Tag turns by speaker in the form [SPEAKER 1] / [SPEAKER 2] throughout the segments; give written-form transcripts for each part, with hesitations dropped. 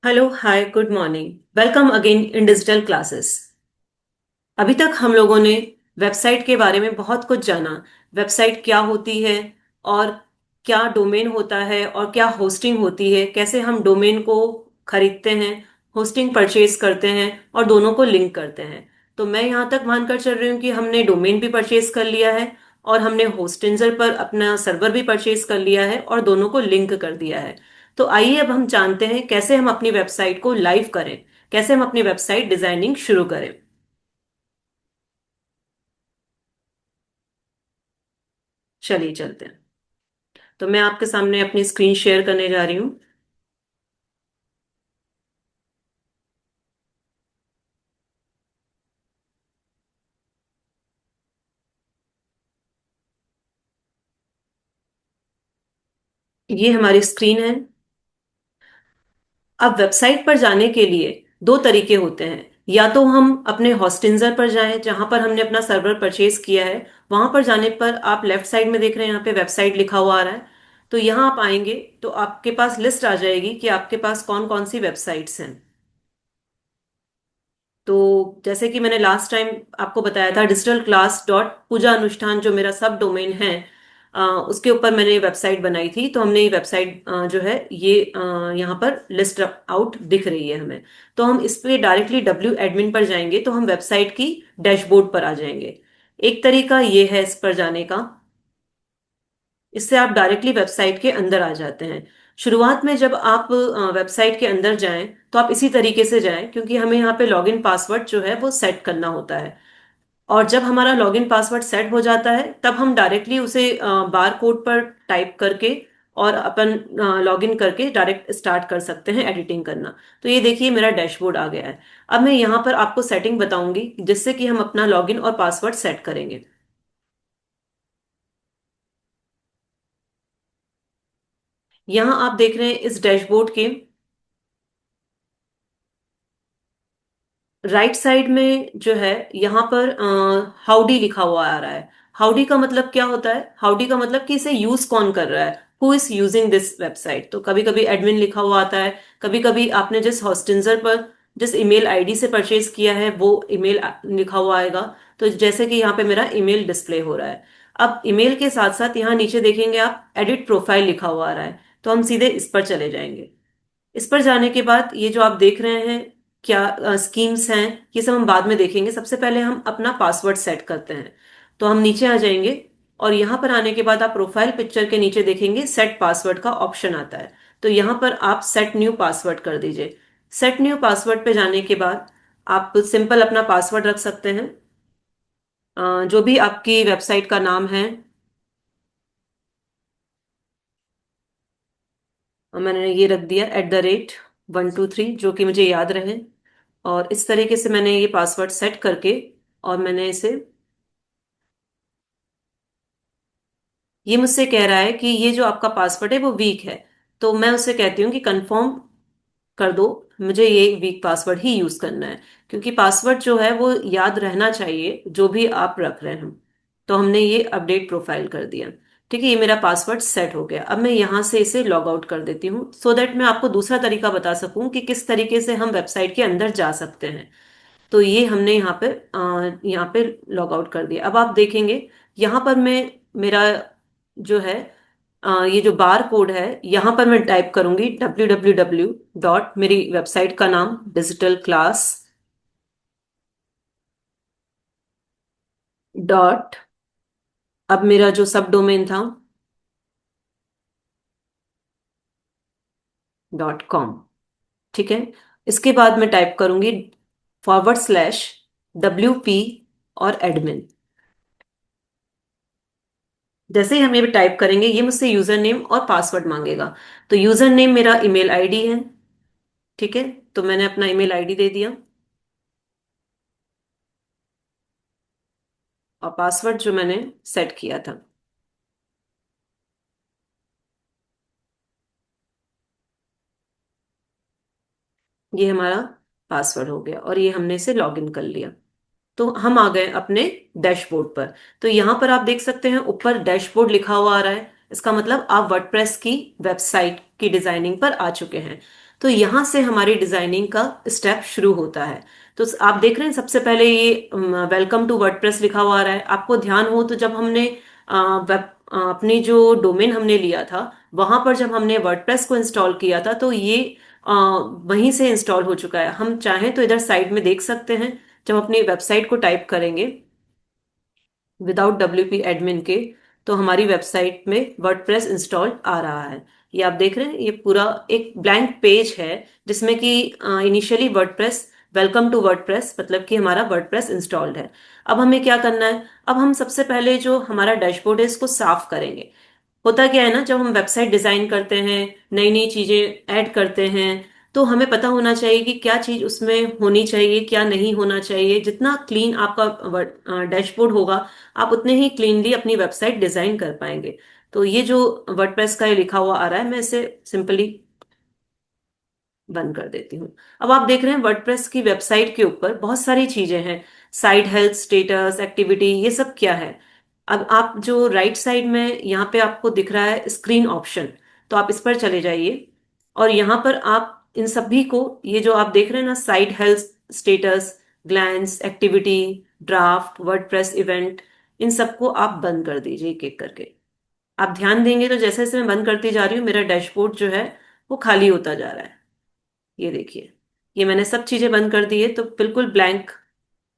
[SPEAKER 1] Hello hi good morning. Welcome again in digital classes. अभी तक हम लोगों ने वेबसाइट के बारे में बहुत कुछ जाना। वेबसाइट क्या होती है और क्या डोमेन होता है और क्या होस्टिंग होती है, कैसे हम डोमेन को खरीदते हैं, होस्टिंग परचेज करते हैं और दोनों को लिंक करते हैं। तो मैं यहाँ तक मानकर चल रही हूँ कि हमने डोमेन भी परचेज कर लिया है और हमने होस्टिंजर पर अपना सर्वर भी परचेज कर लिया है और दोनों को लिंक कर दिया है। तो आइए अब हम जानते हैं कैसे हम अपनी वेबसाइट को लाइव करें, कैसे हम अपनी वेबसाइट डिजाइनिंग शुरू करें। चलिए चलते हैं। तो मैं आपके सामने अपनी स्क्रीन शेयर करने जा रही हूँ। ये हमारी स्क्रीन है। अब वेबसाइट पर जाने के लिए दो तरीके होते हैं। या तो हम अपने हॉस्टिंजर पर जाएं जहां पर हमने अपना सर्वर परचेज किया है। वहां पर जाने पर आप लेफ्ट साइड में देख रहे हैं, यहाँ पे वेबसाइट लिखा हुआ आ रहा है। तो यहाँ आप आएंगे तो आपके पास लिस्ट आ जाएगी कि आपके पास कौन कौन सी वेबसाइट्स हैं। तो जैसे कि मैंने लास्ट टाइम आपको बताया था, डिजिटल क्लास डॉट पूजा अनुष्ठान जो मेरा सब डोमेन है, उसके ऊपर मैंने वेबसाइट बनाई थी। तो हमने ये वेबसाइट जो है ये यहाँ पर लिस्ट आउट दिख रही है हमें। तो हम इस पे डायरेक्टली डब्ल्यू एडमिन पर जाएंगे तो हम वेबसाइट की डैशबोर्ड पर आ जाएंगे। एक तरीका ये है इस पर जाने का। इससे आप डायरेक्टली वेबसाइट के अंदर आ जाते हैं। शुरुआत में जब आप वेबसाइट के अंदर जाएं तो आप इसी तरीके से जाएं, क्योंकि हमें यहाँ पे लॉगिन पासवर्ड जो है वो सेट करना होता है। और जब हमारा लॉगिन पासवर्ड सेट हो जाता है तब हम डायरेक्टली उसे बार कोड पर टाइप करके और अपन लॉगिन करके डायरेक्ट स्टार्ट कर सकते हैं एडिटिंग करना। तो ये देखिए मेरा डैशबोर्ड आ गया है। अब मैं यहाँ पर आपको सेटिंग बताऊंगी जिससे कि हम अपना लॉगिन और पासवर्ड सेट करेंगे। यहाँ आप देख रहे हैं इस डैशबोर्ड के राइट साइड में जो है यहाँ पर हाउडी लिखा हुआ आ रहा है। हाउडी का मतलब क्या होता है? हाउडी का मतलब कि इसे यूज कौन कर रहा है, who is using this website. तो कभी कभी एडमिन लिखा हुआ आता है, कभी कभी आपने जिस हॉस्टिंजर पर जिस ईमेल आईडी से परचेज किया है वो ईमेल लिखा हुआ आएगा। तो जैसे कि यहाँ पे मेरा ईमेल डिस्प्ले हो रहा है। अब ईमेल के साथ साथ यहाँ नीचे देखेंगे आप एडिट प्रोफाइल लिखा हुआ आ रहा है। तो हम सीधे इस पर चले जाएंगे। इस पर जाने के बाद ये जो आप देख रहे हैं क्या स्कीम्स हैं, ये सब हम बाद में देखेंगे। सबसे पहले हम अपना पासवर्ड सेट करते हैं। तो हम नीचे आ जाएंगे और यहाँ पर आने के बाद आप प्रोफाइल पिक्चर के नीचे देखेंगे सेट पासवर्ड का ऑप्शन आता है। तो यहाँ पर आप सेट न्यू पासवर्ड कर दीजिए। सेट न्यू पासवर्ड पे जाने के बाद आप सिंपल अपना पासवर्ड रख सकते हैं, जो भी आपकी वेबसाइट का नाम है। मैंने ये रख दिया @123, जो कि मुझे याद रहे। और इस तरीके से मैंने ये पासवर्ड सेट करके और मैंने इसे, ये मुझसे कह रहा है कि ये जो आपका पासवर्ड है वो वीक है। तो मैं उससे कहती हूँ कि कंफर्म कर दो, मुझे ये वीक पासवर्ड ही यूज करना है। क्योंकि पासवर्ड जो है वो याद रहना चाहिए जो भी आप रख रहे हैं। तो हमने ये अपडेट प्रोफाइल कर दिया। ठीक है, ये मेरा पासवर्ड सेट हो गया। अब मैं यहाँ से इसे लॉग आउट कर देती हूँ सो दैट मैं आपको दूसरा तरीका बता सकूं कि किस तरीके से हम वेबसाइट के अंदर जा सकते हैं। तो ये हमने यहाँ पे लॉग आउट कर दिया। अब आप देखेंगे यहाँ पर मैं मेरा जो है ये जो बार कोड है यहाँ पर मैं टाइप करूंगी www डॉट, मेरी वेबसाइट का नाम डिजिटल क्लास डॉट, अब मेरा जो सब डोमेन था .com। ठीक है, इसके बाद मैं टाइप करूंगी /WP और एडमिन। जैसे ही हम ये टाइप करेंगे ये मुझसे यूजर नेम और पासवर्ड मांगेगा। तो यूजर नेम मेरा ईमेल आईडी है। ठीक है, तो मैंने अपना ईमेल आईडी दे दिया और पासवर्ड जो मैंने सेट किया था। ये हमारा पासवर्ड हो गया और ये हमने इसे लॉगिन कर लिया। तो हम आ गए अपने डैशबोर्ड पर। तो यहाँ पर आप देख सकते हैं ऊपर डैशबोर्ड लिखा हुआ आ रहा है। इसका मतलब आप वर्डप्रेस की वेबसाइट की डिजाइनिंग पर आ चुके हैं। तो यहाँ से हमारी डिजाइनिंग का स्टेप शुरू होता है। तो आप देख रहे हैं सबसे पहले ये वेलकम टू वर्डप्रेस लिखा हुआ आ रहा है। आपको ध्यान हो तो जब हमने वेब अपनी जो डोमेन हमने लिया था, वहां पर जब हमने वर्डप्रेस को इंस्टॉल किया था, तो ये वहीं से इंस्टॉल हो चुका है। हम चाहें तो इधर साइड में देख सकते हैं। जब अपनी वेबसाइट को टाइप करेंगे विदाउट डब्ल्यूपी एडमिन के, तो हमारी वेबसाइट में वर्डप्रेस इंस्टॉल आ रहा है। ये आप देख रहे हैं, ये पूरा एक ब्लैंक पेज है जिसमें कि initially WordPress, welcome to WordPress मतलब कि हमारा वर्डप्रेस इंस्टॉल्ड है। अब हमें क्या करना है? अब हम सबसे पहले जो हमारा डैशबोर्ड है इसको साफ करेंगे। होता क्या है ना, जब हम वेबसाइट डिजाइन करते हैं, नई नई चीजें ऐड करते हैं, तो हमें पता होना चाहिए कि क्या चीज उसमें होनी चाहिए, क्या नहीं होना चाहिए। जितना क्लीन आपका डैशबोर्ड होगा, आप उतने ही क्लीनली अपनी वेबसाइट डिजाइन कर पाएंगे। तो ये जो वर्डप्रेस का ये लिखा हुआ आ रहा है, मैं इसे सिंपली बंद कर देती हूँ। अब आप देख रहे हैं वर्डप्रेस की वेबसाइट के ऊपर बहुत सारी चीजें हैं। साइट हेल्थ, स्टेटस, एक्टिविटी, ये सब क्या है? अब आप जो राइट साइड में यहाँ पे आपको दिख रहा है स्क्रीन ऑप्शन, तो आप इस पर चले जाइए। और यहाँ पर आप इन सभी को, ये जो आप देख रहे हैं ना, site health, status, glance, activity, draft, WordPress event, इन सबको आप बंद कर दीजिए एक एक करके। आप ध्यान देंगे तो जैसे जैसे मैं बंद करती जा रही हूँ, मेरा डैशबोर्ड जो है वो खाली होता जा रहा है। ये देखिए, ये मैंने सब चीजें बंद कर दी है, तो बिल्कुल ब्लैंक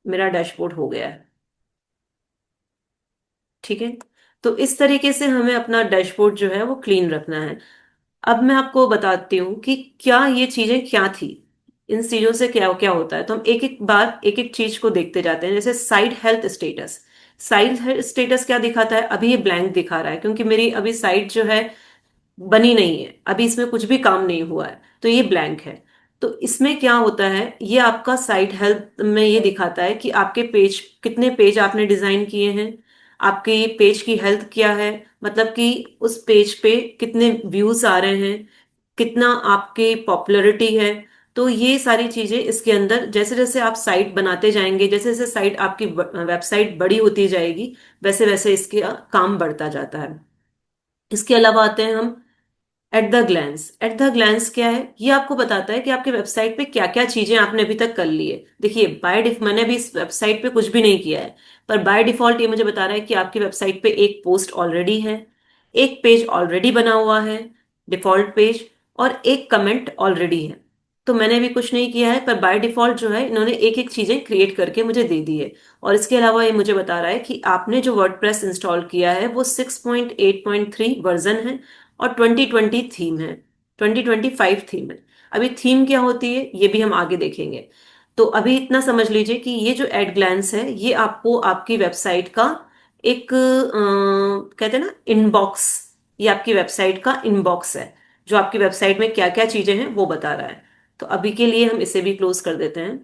[SPEAKER 1] मेरा डैशबोर्ड हो गया है। ठीक है। तो इस तरीके से हमें अपना डैशबोर्ड जो है वो क्लीन रखना है। अब मैं आपको बताती हूँ कि क्या ये चीजें क्या थी, इन चीजों से क्या क्या होता है। तो हम एक एक बार एक एक चीज को देखते जाते हैं। जैसे site health status, site health status क्या दिखाता है? अभी ये ब्लैंक दिखा रहा है क्योंकि मेरी अभी साइट जो है बनी नहीं है, अभी इसमें कुछ भी काम नहीं हुआ है, तो ये ब्लैंक है। तो इसमें क्या होता है, ये आपका साइट हेल्थ में ये दिखाता है कि आपके पेज, कितने पेज आपने डिजाइन किए हैं, आपके पेज की हेल्थ क्या है, मतलब कि उस पेज पे कितने व्यूज आ रहे हैं, कितना आपकी पॉपुलैरिटी है। तो ये सारी चीजें इसके अंदर, जैसे जैसे आप साइट बनाते जाएंगे, जैसे जैसे साइट आपकी वेबसाइट बड़ी होती जाएगी, वैसे वैसे इसके काम बढ़ता जाता है। इसके अलावा आते हैं हम at the glance. At the glance क्या है? ये आपको बताता है कि आपके वेबसाइट पे क्या क्या चीजें आपने अभी तक कर ली है। देखिए, बाय डिफ मैंने भी इस वेबसाइट पे कुछ भी नहीं किया है, पर बाय डिफॉल्ट ये मुझे बता रहा है कि आपकी वेबसाइट पे एक पोस्ट ऑलरेडी है, एक पेज ऑलरेडी बना हुआ है, डिफॉल्ट पेज, और एक कमेंट ऑलरेडी है। तो मैंने भी कुछ नहीं किया है, पर बाय डिफॉल्ट जो है इन्होंने एक एक चीजें क्रिएट करके मुझे दे दी है। और इसके अलावा ये मुझे बता रहा है कि आपने जो वर्डप्रेस इंस्टॉल किया है वो 6.8.3 वर्जन है, और 2020 थीम है, 2025 थीम है। अभी थीम क्या होती है ये भी हम आगे देखेंगे। तो अभी इतना समझ लीजिए कि ये जो एड ग्लैंस है, ये आपको आपकी वेबसाइट का एक कहते हैं ना इनबॉक्स, ये आपकी वेबसाइट का इनबॉक्स है, जो आपकी वेबसाइट में क्या क्या चीजें हैं वो बता रहा है। तो अभी के लिए हम इसे भी क्लोज कर देते हैं।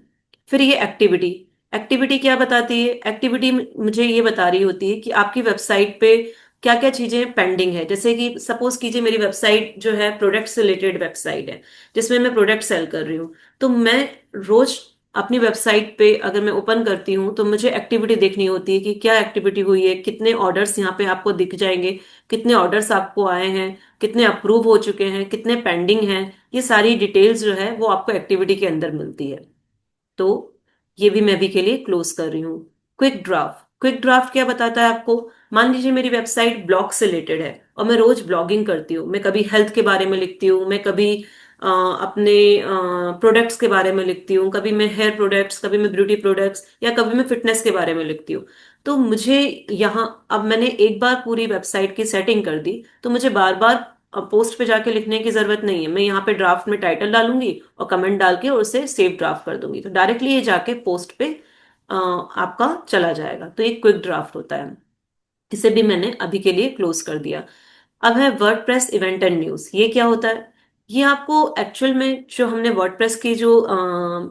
[SPEAKER 1] फिर ये एक्टिविटी, एक्टिविटी क्या बताती है? एक्टिविटी मुझे ये बता रही होती है कि आपकी वेबसाइट पे क्या क्या चीजें पेंडिंग है। जैसे कि सपोज कीजिए मेरी वेबसाइट जो है प्रोडक्ट से रिलेटेड वेबसाइट है, जिसमें मैं प्रोडक्ट सेल कर रही हूँ। तो मैं रोज अपनी वेबसाइट पे अगर मैं ओपन करती हूँ, तो मुझे एक्टिविटी देखनी होती है कि क्या एक्टिविटी हुई है, कितने ऑर्डर्स यहाँ पे आपको दिख जाएंगे, कितने ऑर्डर्स आपको आए हैं, कितने अप्रूव हो चुके हैं, कितने पेंडिंग हैं। ये सारी डिटेल्स जो है वो आपको एक्टिविटी के अंदर मिलती है। तो ये भी मैं अभी के लिए क्लोज कर रही हूँ। क्विक ड्राफ्ट, क्विक ड्राफ्ट क्या बताता है आपको? मान लीजिए मेरी वेबसाइट ब्लॉग से रिलेटेड है और मैं रोज ब्लॉगिंग करती हूँ। मैं कभी हेल्थ के बारे में लिखती हूँ, मैं कभी अपने प्रोडक्ट्स के बारे में लिखती हूँ, कभी मैं हेयर प्रोडक्ट्स, कभी मैं ब्यूटी प्रोडक्ट्स, या कभी मैं फिटनेस के बारे में लिखती हूँ। तो मुझे यहाँ, अब मैंने एक बार पूरी वेबसाइट की सेटिंग कर दी, तो मुझे बार बार पोस्ट पे जाके लिखने की जरूरत नहीं है। मैं यहाँ पे ड्राफ्ट में टाइटल डालूंगी और कमेंट डाल के और उसे सेव ड्राफ्ट कर दूंगी, तो डायरेक्टली ये जाके पोस्ट पे आपका चला जाएगा। तो ये क्विक ड्राफ्ट होता है। इसे भी मैंने अभी के लिए क्लोज कर दिया। अब है वर्डप्रेस इवेंट एंड न्यूज। ये क्या होता है? ये आपको एक्चुअल में जो हमने वर्डप्रेस की जो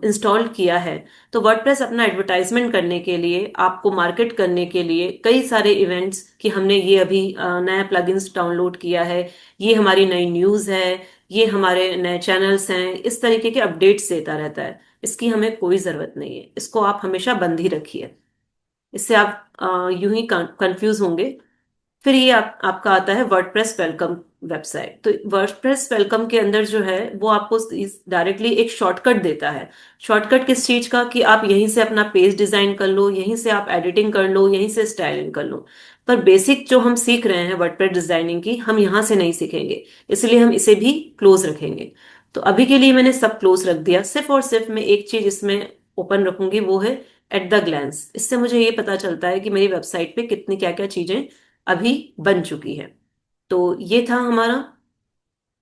[SPEAKER 1] इंस्टॉल किया है, तो वर्डप्रेस अपना एडवर्टाइजमेंट करने के लिए, आपको मार्केट करने के लिए कई सारे इवेंट्स, कि हमने ये अभी नया प्लगइन्स डाउनलोड किया है, ये हमारी नई न्यूज़ है, ये हमारे नए चैनल्स हैं, इस तरीके के अपडेट्स देता रहता है। इसकी हमें कोई ज़रूरत नहीं है, इसको आप हमेशा बंद ही रखिए। इससे आप यूं ही कंफ्यूज होंगे। फिर ये आपका आता है वर्डप्रेस वेलकम, वेबसाइट। तो वर्डप्रेस वेलकम के अंदर जो है वो आपको डायरेक्टली एक शॉर्टकट देता है। शॉर्टकट किस चीज का, कि आप यहीं से अपना पेज डिजाइन कर लो, यहीं से आप एडिटिंग कर लो, यहीं से स्टाइलिंग कर लो। पर बेसिक जो हम सीख रहे हैं वर्डप्रेस डिजाइनिंग की, हम यहाँ से नहीं सीखेंगे, इसलिए हम इसे भी क्लोज रखेंगे। तो अभी के लिए मैंने सब क्लोज रख दिया, सिर्फ और सिर्फ मैं एक चीज इसमें ओपन रखूंगी, वो है एट द ग्लैंस। इससे मुझे ये पता चलता है कि मेरी वेबसाइट पे कितनी क्या क्या चीजें अभी बन चुकी है। तो ये था हमारा,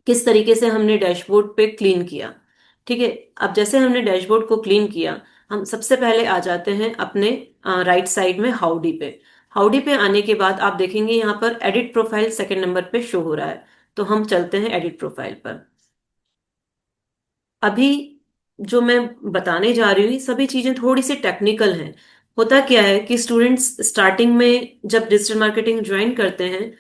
[SPEAKER 1] किस तरीके से हमने डैशबोर्ड पे क्लीन किया। ठीक है। अब जैसे हमने डैशबोर्ड को क्लीन किया, हम सबसे पहले आ जाते हैं अपने राइट साइड में हाउडी पे। हाउडी पे आने के बाद आप देखेंगे यहाँ पर एडिट प्रोफाइल सेकंड नंबर पे शो हो रहा है। तो हम चलते हैं एडिट प्रोफाइल पर। अभी जो मैं बताने जा रही हूँ ये सभी चीजें थोड़ी सी टेक्निकल हैं। होता क्या है कि स्टूडेंट्स स्टार्टिंग में जब डिजिटल मार्केटिंग ज्वाइन करते हैं,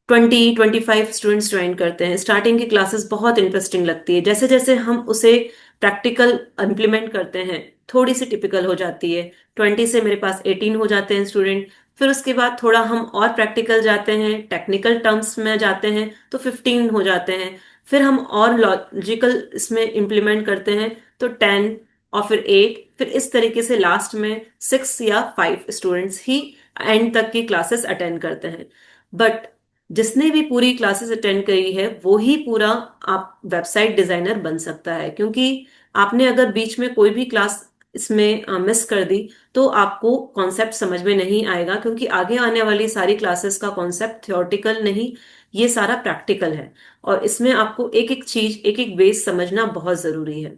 [SPEAKER 1] 20-25 स्टूडेंट्स ज्वाइन करते हैं, स्टार्टिंग की क्लासेस बहुत इंटरेस्टिंग लगती है। जैसे जैसे हम उसे प्रैक्टिकल इम्प्लीमेंट करते हैं, थोड़ी सी टिपिकल हो जाती है। 20 से मेरे पास 18 हो जाते हैं स्टूडेंट। फिर उसके बाद थोड़ा हम और प्रैक्टिकल जाते हैं, टेक्निकल टर्म्स में जाते हैं, तो 15 हो जाते हैं। फिर हम और लॉजिकल इसमें इम्प्लीमेंट करते हैं, तो 10, और फिर 8। फिर इस तरीके से लास्ट में 6 या 5 स्टूडेंट्स ही एंड तक की क्लासेस अटेंड करते हैं। बट जिसने भी पूरी क्लासेस अटेंड करी है वो ही पूरा आप वेबसाइट डिजाइनर बन सकता है। क्योंकि आपने अगर बीच में कोई भी क्लास इसमें मिस कर दी, तो आपको कॉन्सेप्ट समझ में नहीं आएगा, क्योंकि आगे आने वाली सारी क्लासेस का कॉन्सेप्ट थ्योरेटिकल नहीं, ये सारा प्रैक्टिकल है। और इसमें आपको एक एक चीज, एक एक बेस समझना बहुत जरूरी है।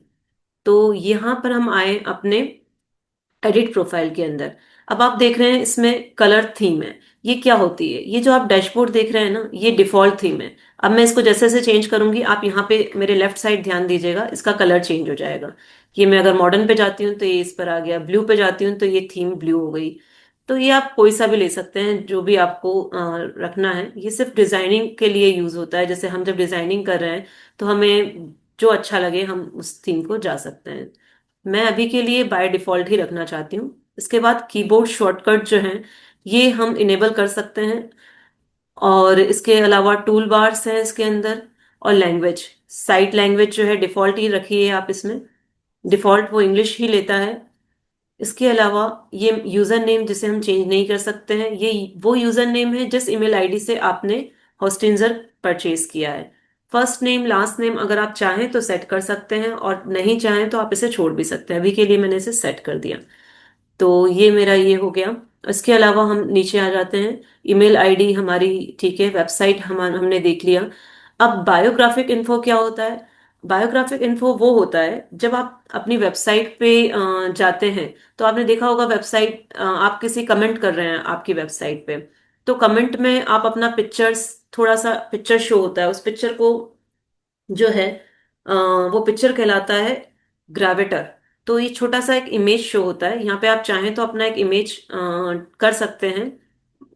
[SPEAKER 1] तो यहाँ पर हम आए अपने एडिट प्रोफाइल के अंदर। अब आप देख रहे हैं इसमें कलर थीम है। ये क्या होती है? ये जो आप डैशबोर्ड देख रहे हैं ना, ये डिफॉल्ट थीम है। अब मैं इसको जैसे जैसे चेंज करूंगी, आप यहाँ पे मेरे लेफ्ट साइड ध्यान दीजिएगा, इसका कलर चेंज हो जाएगा। ये मैं अगर मॉडर्न पे जाती हूँ तो ये इस पर आ गया, ब्लू पे जाती हूँ तो ये थीम ब्लू हो गई। तो ये आप कोई सा भी ले सकते हैं, जो भी आपको रखना है। ये सिर्फ डिजाइनिंग के लिए यूज होता है। जैसे हम जब डिजाइनिंग कर रहे हैं तो हमें जो अच्छा लगे हम उस थीम को जा सकते हैं। मैं अभी के लिए बाय डिफॉल्ट ही रखना चाहती हूँ। इसके बाद कीबोर्ड शॉर्टकट जो है, ये हम इनेबल कर सकते हैं। और इसके अलावा टूल बार्स हैं इसके अंदर। और लैंग्वेज, साइट लैंग्वेज जो है डिफॉल्ट ही रखिए आप इसमें। डिफॉल्ट वो इंग्लिश ही लेता है। इसके अलावा ये यूजर नेम जिसे हम चेंज नहीं कर सकते हैं, ये वो यूजर नेम है जिस ईमेल आईडी से आपने होस्टिंजर परचेज किया है। फर्स्ट नेम लास्ट नेम अगर आप चाहें तो सेट कर सकते हैं, और नहीं चाहें तो आप इसे छोड़ भी सकते हैं। अभी के लिए मैंने इसे सेट कर दिया। तो ये मेरा ये हो गया। इसके अलावा हम नीचे आ जाते हैं। ईमेल आईडी हमारी ठीक है, वेबसाइट हमने देख लिया। अब बायोग्राफिक इन्फो क्या होता है? बायोग्राफिक इन्फो वो होता है जब आप अपनी वेबसाइट पे जाते हैं। तो आपने देखा होगा वेबसाइट, आप किसी कमेंट कर रहे हैं आपकी वेबसाइट पे, तो कमेंट में आप अपना पिक्चर्स, थोड़ा सा पिक्चर शो होता है। उस पिक्चर को जो है वो पिक्चर कहलाता है ग्राविटर। तो ये छोटा सा एक इमेज शो होता है। यहाँ पे आप चाहें तो अपना एक इमेज कर सकते हैं,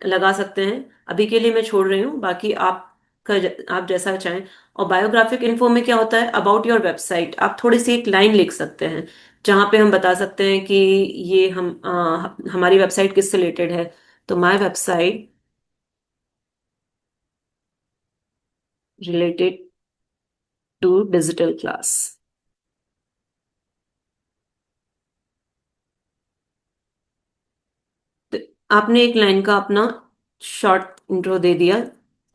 [SPEAKER 1] लगा सकते हैं। अभी के लिए मैं छोड़ रही हूँ, बाकी आप जैसा चाहें। और बायोग्राफिक इन्फो में क्या होता है, अबाउट योर वेबसाइट आप थोड़ी सी एक लाइन लिख सकते हैं, जहाँ पे हम बता सकते हैं कि ये हमारी वेबसाइट किससे रिलेटेड है। तो my website related to digital class. तो आपने एक लाइन का अपना शॉर्ट इंट्रो दे दिया।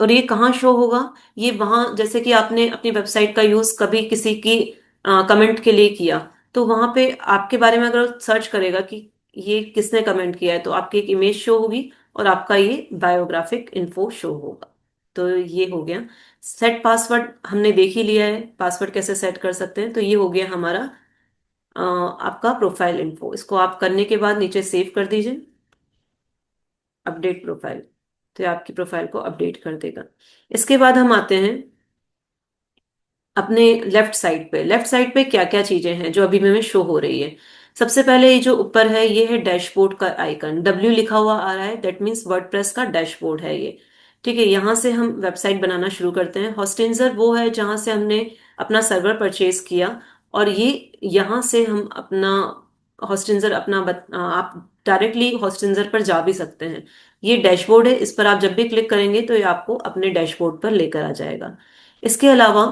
[SPEAKER 1] और ये कहाँ शो होगा? ये वहां, जैसे कि आपने अपनी वेबसाइट का यूज कभी किसी की कमेंट के लिए किया, तो वहां पे आपके बारे में अगर सर्च करेगा कि ये किसने कमेंट किया है, तो आपकी एक इमेज शो होगी और आपका ये बायोग्राफिक इन्फो शो होगा। तो ये हो गया। सेट पासवर्ड हमने देख ही लिया है, पासवर्ड कैसे सेट कर सकते हैं। तो ये हो गया हमारा आपका प्रोफाइल इन्फो। इसको आप करने के बाद नीचे सेव कर दीजिए, अपडेट प्रोफाइल। तो ये आपकी प्रोफाइल को अपडेट कर देगा। इसके बाद हम आते हैं अपने लेफ्ट साइड पे। लेफ्ट साइड पे क्या क्या चीजें हैं जो अभी में शो हो रही है? सबसे पहले ये जो ऊपर है, ये है डैशबोर्ड का आइकन, डब्ल्यू लिखा हुआ आ रहा है, दैट मीन्स वर्डप्रेस का डैशबोर्ड है ये। ठीक है, यहाँ से हम वेबसाइट बनाना शुरू करते हैं। होस्टिंजर वो है जहाँ से हमने अपना सर्वर परचेज किया, और ये यहाँ से हम अपना हॉस्टिंजर अपना आप डायरेक्टली हॉस्टिंजर पर जा भी सकते हैं। ये डैशबोर्ड है, इस पर आप जब भी क्लिक करेंगे तो ये आपको अपने डैशबोर्ड पर लेकर आ जाएगा। इसके अलावा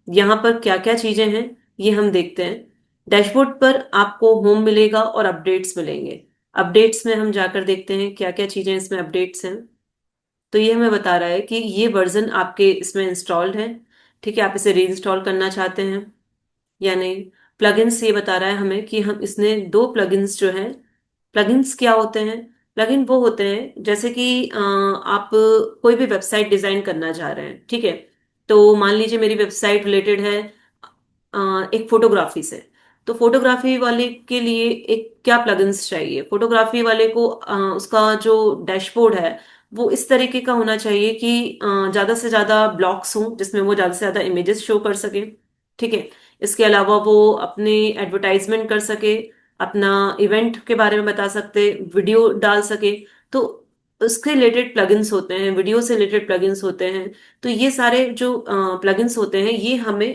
[SPEAKER 1] यहाँ पर क्या क्या चीजें हैं ये हम देखते हैं। डैशबोर्ड पर आपको होम मिलेगा और अपडेट्स मिलेंगे। अपडेट्स में हम जाकर देखते हैं क्या क्या चीजें इसमें अपडेट्स हैं। तो ये हमें बता रहा है कि ये वर्जन आपके इसमें इंस्टॉल्ड है। ठीक है, आप इसे रीइंस्टॉल करना चाहते हैं या नहीं। प्लगइन्स ये बता रहा है हमें कि हम इसने दो प्लगइन्स जो हैं। प्लगइन्स क्या होते हैं? प्लगइन वो होते हैं जैसे कि आप कोई भी वेबसाइट डिजाइन करना चाह रहे हैं, ठीक है। तो मान लीजिए मेरी वेबसाइट रिलेटेड है एक फोटोग्राफी से। तो फोटोग्राफी वाले के लिए एक क्या प्लगइन्स चाहिए? फोटोग्राफी वाले को उसका जो डैशबोर्ड है वो इस तरीके का होना चाहिए कि ज्यादा से ज्यादा ब्लॉक्स हों जिसमें वो ज्यादा से ज्यादा इमेजेस शो कर सके। ठीक है। इसके अलावा वो अपने एडवर्टाइजमेंट कर सके, अपना इवेंट के बारे में बता सकते, वीडियो डाल सके। तो उसके रिलेटेड प्लगइन्स होते हैं, वीडियो से रिलेटेड प्लगइन्स होते हैं। तो ये सारे जो प्लगइन्स होते हैं ये हमें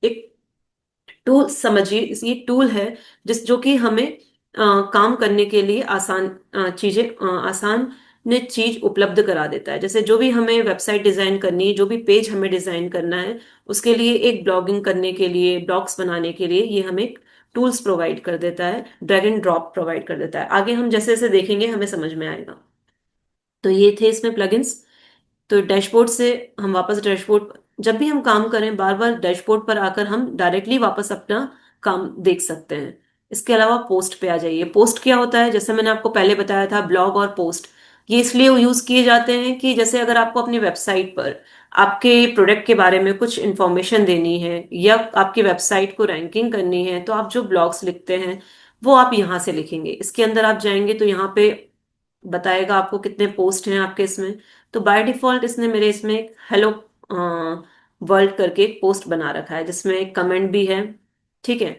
[SPEAKER 1] एक टूल समझिए, ये टूल है जो कि हमें काम करने के लिए आसान चीजें आसान ने चीज उपलब्ध करा देता है। जैसे जो भी हमें वेबसाइट डिजाइन करनी है, जो भी पेज हमें डिजाइन करना है, उसके लिए एक ब्लॉगिंग करने के लिए, ब्लॉग्स बनाने के लिए ये हमें टूल्स प्रोवाइड कर देता है, ड्रैग एंड ड्रॉप प्रोवाइड कर देता है। आगे हम जैसे जैसे देखेंगे हमें समझ में आएगा। तो ये थे इसमें प्लगइन्स। तो डैशबोर्ड से हम वापस डैशबोर्ड, जब भी हम काम करें बार बार डैशबोर्ड पर आकर हम डायरेक्टली वापस अपना काम देख सकते हैं। इसके अलावा पोस्ट पे आ जाइए। पोस्ट क्या होता है? जैसे मैंने आपको पहले बताया था, ब्लॉग और पोस्ट ये इसलिए यूज किए जाते हैं कि जैसे अगर आपको अपनी वेबसाइट पर आपके प्रोडक्ट के बारे में कुछ इंफॉर्मेशन देनी है या आपकी वेबसाइट को रैंकिंग करनी है, तो आप जो ब्लॉग्स लिखते हैं वो आप यहाँ से लिखेंगे। इसके अंदर आप जाएंगे तो यहाँ पे बताएगा आपको कितने पोस्ट हैं आपके इसमें। तो बाय डिफॉल्ट इसने मेरे इसमें एक हेलो वर्ल्ड करके एक पोस्ट बना रखा है जिसमें एक कमेंट भी है। ठीक है।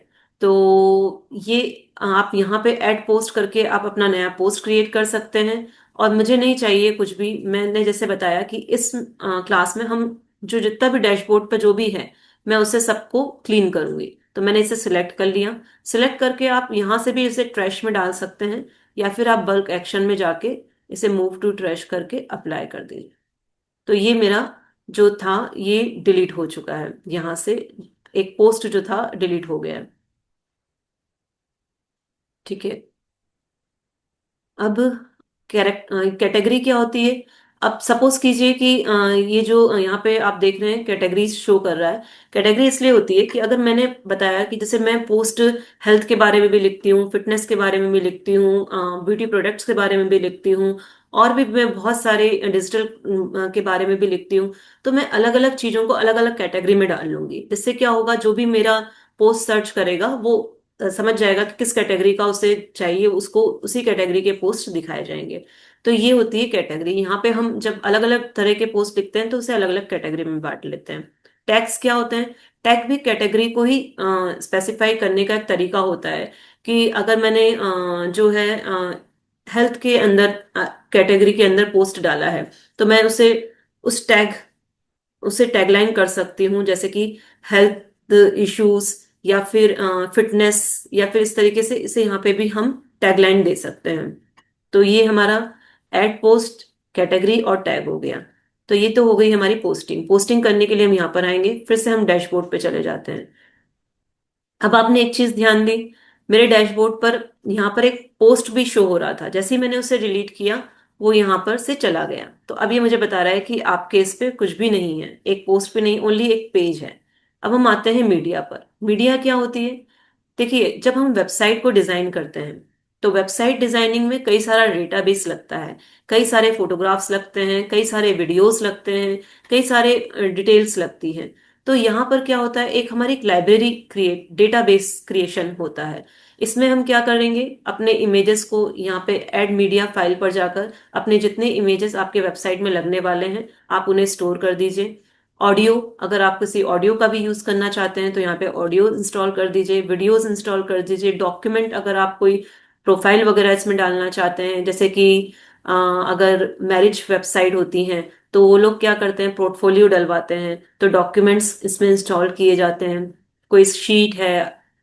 [SPEAKER 1] तो ये आप यहाँ पे ऐड पोस्ट करके आप अपना नया पोस्ट क्रिएट कर सकते हैं। और मुझे नहीं चाहिए कुछ भी, मैंने जैसे बताया कि इस क्लास में हम जो जितना भी डैशबोर्ड पे जो भी है मैं उसे सबको क्लीन करूंगी। तो मैंने इसे सिलेक्ट कर लिया। सिलेक्ट करके आप यहाँ से भी इसे ट्रैश में डाल सकते हैं या फिर आप बल्क एक्शन में जाके इसे मूव टू ट्रैश करके अप्लाई कर दीजिए। तो ये मेरा जो था ये डिलीट हो चुका है यहाँ से। एक पोस्ट जो था डिलीट हो गया है। ठीक है। अब कैटेगरी क्या होती है? अब सपोज कीजिए कि ये जो यहाँ पे आप देख रहे हैं कैटेगरीज शो कर रहा है। कैटेगरी इसलिए होती है कि अगर मैंने बताया कि जैसे मैं पोस्ट हेल्थ के बारे में भी लिखती हूँ, फिटनेस के बारे में भी लिखती हूँ, ब्यूटी प्रोडक्ट्स के बारे में भी लिखती हूँ, और भी मैं बहुत सारे डिजिटल के बारे में भी लिखती हूँ। तो मैं अलग अलग चीजों को अलग अलग कैटेगरी में डाल लूंगी। जिससे क्या होगा, जो भी मेरा पोस्ट सर्च करेगा वो समझ जाएगा कि किस कैटेगरी का उसे चाहिए, उसको उसी कैटेगरी के पोस्ट दिखाए जाएंगे। तो ये होती है कैटेगरी। यहाँ पे हम जब अलग अलग तरह के पोस्ट लिखते हैं तो उसे अलग अलग कैटेगरी में बांट लेते हैं। टैग्स क्या होते हैं? टैग भी कैटेगरी को ही स्पेसिफाई करने का एक तरीका होता है कि अगर मैंने जो है हेल्थ के अंदर कैटेगरी के अंदर पोस्ट डाला है तो मैं उस टैग उसे टैगलाइन कर सकती हूँ, जैसे कि हेल्थ इश्यूज या फिर फिटनेस, या फिर इस तरीके से इसे यहाँ पे भी हम टैगलाइन दे सकते हैं। तो ये हमारा एड पोस्ट, कैटेगरी और टैग हो गया। तो ये तो हो गई हमारी पोस्टिंग। पोस्टिंग करने के लिए हम यहाँ पर आएंगे, फिर से हम डैशबोर्ड पे चले जाते हैं। अब आपने एक चीज ध्यान दी, मेरे डैशबोर्ड पर यहाँ पर एक पोस्ट भी शो हो रहा था। जैसे ही मैंने उसे डिलीट किया वो यहाँ पर से चला गया। तो अब ये मुझे बता रहा है कि आपके इस पे कुछ भी नहीं है, एक पोस्ट भी नहीं, ओनली एक पेज है। अब हम आते हैं मीडिया पर। मीडिया क्या होती है? देखिए, जब हम वेबसाइट को डिजाइन करते हैं तो वेबसाइट डिजाइनिंग में कई सारा डेटाबेस लगता है, कई सारे फोटोग्राफ्स लगते हैं, कई सारे वीडियोस लगते हैं, कई सारे डिटेल्स लगती हैं। तो यहाँ पर क्या होता है, एक हमारी एक लाइब्रेरी क्रिएट डेटाबेस क्रिएशन होता है। इसमें हम क्या करेंगे, अपने इमेजेस को यहाँ पे ऐड मीडिया फाइल पर जाकर अपने जितने इमेजेस आपके वेबसाइट में लगने वाले हैं आप उन्हें स्टोर कर दीजिए। ऑडियो, अगर आप किसी ऑडियो का भी यूज करना चाहते हैं तो यहाँ पे ऑडियो इंस्टॉल कर दीजिए, वीडियोस इंस्टॉल कर दीजिए। डॉक्यूमेंट, अगर आप कोई प्रोफाइल वगैरह इसमें डालना चाहते हैं, जैसे कि अगर मैरिज वेबसाइट होती हैं तो वो लोग क्या करते हैं, पोर्टफोलियो डलवाते हैं, तो डॉक्यूमेंट्स इसमें इंस्टॉल किए जाते हैं। कोई शीट है